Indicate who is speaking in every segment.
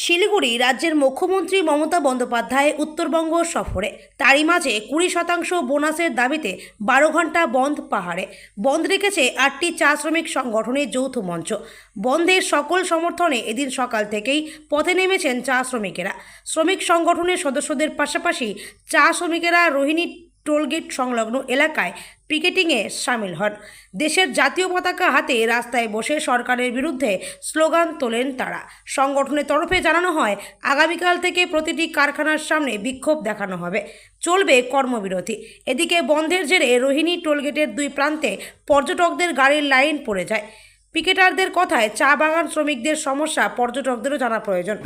Speaker 1: শিলিগুড়ি রাজ্যের মুখ্যমন্ত্রী মমতা বন্দ্যোপাধ্যায় উত্তরবঙ্গ সফরে। তারই মাঝে 20% বোনাসের দাবিতে 12 ঘন্টা বন্ধ পাহাড়ে। বন্ধ রেখেছে 8টি চা শ্রমিক সংগঠনের যৌথ মঞ্চ। বন্ধের সকল সমর্থনে এদিন সকাল থেকেই পথে নেমেছেন চা শ্রমিকেরা। শ্রমিক সংগঠনের সদস্যদের পাশাপাশি চা শ্রমিকেরা রোহিণী টোলগেট সংলগ্ন এলাকায় পিকেটিংয়ে সামিল হন। দেশের জাতীয় পতাকা হাতে রাস্তায় বসে সরকারের বিরুদ্ধে স্লোগান তোলেন তারা। সংগঠনের তরফে জানানো হয়, আগামীকাল থেকে প্রতিটি কারখানার সামনে বিক্ষোভ দেখানো হবে, চলবে কর্মবিরতি। এদিকে বন্ধের জেরে রোহিণী টোলগেটের দুই প্রান্তে পর্যটকদের গাড়ির লাইন পড়ে যায়। পিকেটারদের কথায়, চা বাগান শ্রমিকদের সমস্যা পর্যটকদেরও জানা প্রয়োজন।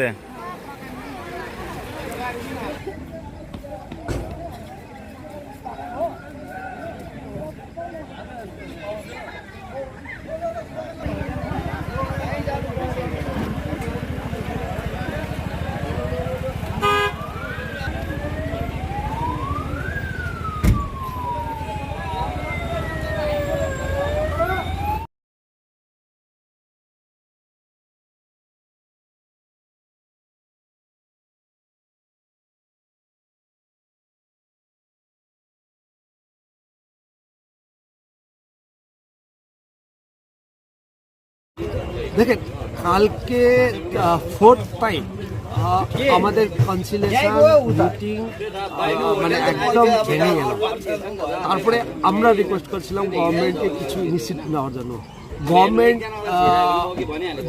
Speaker 2: দেখেন, কালকে ফোর্থ টাইম আমাদের কনসিলেশন মিটিং মানে একদম ভেঙে গেল। তারপরে আমরা রিকোয়েস্ট করছিলাম গভর্নমেন্টকে কিছু ইনিশিয়েটিভ নেওয়ার জন্য। গভর্নমেন্ট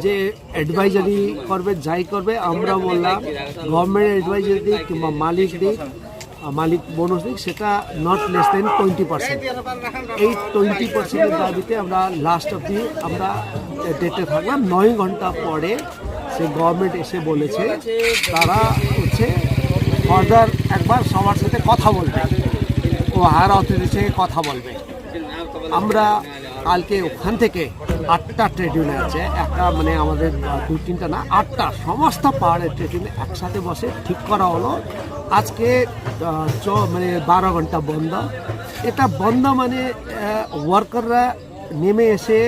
Speaker 2: যে অ্যাডভাইজারি করবে, যাই করবে, আমরা বললাম গভর্নমেন্ট অ্যাডভাইজারি দিক কিংবা মালিক বোনাস দিক, সেটা নট লেস দেন 20%। এই 20%-এর দাবিতে আমরা লাস্ট অবধি আমরা ডেটে থাকলাম। 9 ঘন্টা পরে সে গভর্নমেন্ট এসে বলেছে তারা ফার্দার একবার সবার সাথে কথা বলবে, ও হায়ার অথরিটির সাথে কথা বলবে। আমরা কালকে ওখান থেকে 8টা ট্রেড ইউনিয়ন আছে, একটা মানে আমাদের 2-3টা না, 8টা সমস্ত পাহাড়ের ট্রেড ইউনিয়ন একসাথে বসে ঠিক করা হলো আজকে মানে 12 ঘন্টা বন্ধ। এটা বন্ধ মানে ওয়ার্কাররা নেমে এসে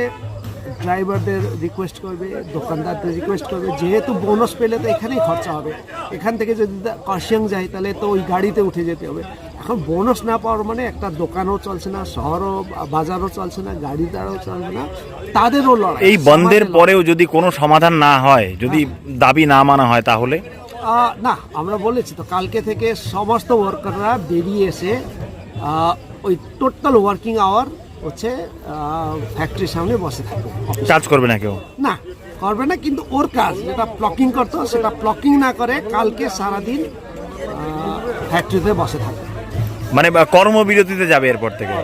Speaker 2: ড্রাইভারদের রিকোয়েস্ট করবে, দোকানদারদের রিকোয়েস্ট করবে, যেহেতু বোনাস পেলে তো এখানেই খরচা হবে। এখান থেকে যদি কাশিয়াং যায় তাহলে তো ওই গাড়িতে উঠে যেতে হবে। এখন বোনাস না পাওয়ার মানে একটা দোকানও চলছে না, শহরও বাজারও চলছে না, গাড়ি দাঁড়াও চলবে না, তাদেরও লড়াই।
Speaker 3: এই বন্ধের পরেও যদি কোনো সমাধান না হয়, যদি দাবি না মানা হয়, তাহলে
Speaker 2: না, আমরা বলেছি তো কালকে থেকে সমস্ত ওয়ার্কাররা বেরিয়ে এসে ওই টোটাল ওয়ার্কিং আওয়ার ফ্যাক্টরির সামনে বসে থাকবে।
Speaker 3: কাজ করবে না কেউ?
Speaker 2: না, করবে না, কিন্তু ওর কাজ যেটা প্লকিং করতো সেটা প্লকিং না করে কালকে সারাদিন ফ্যাক্টরিতে বসে থাকবে,
Speaker 3: মানে কর্মবিরতিতে যাবে এরপর থেকে।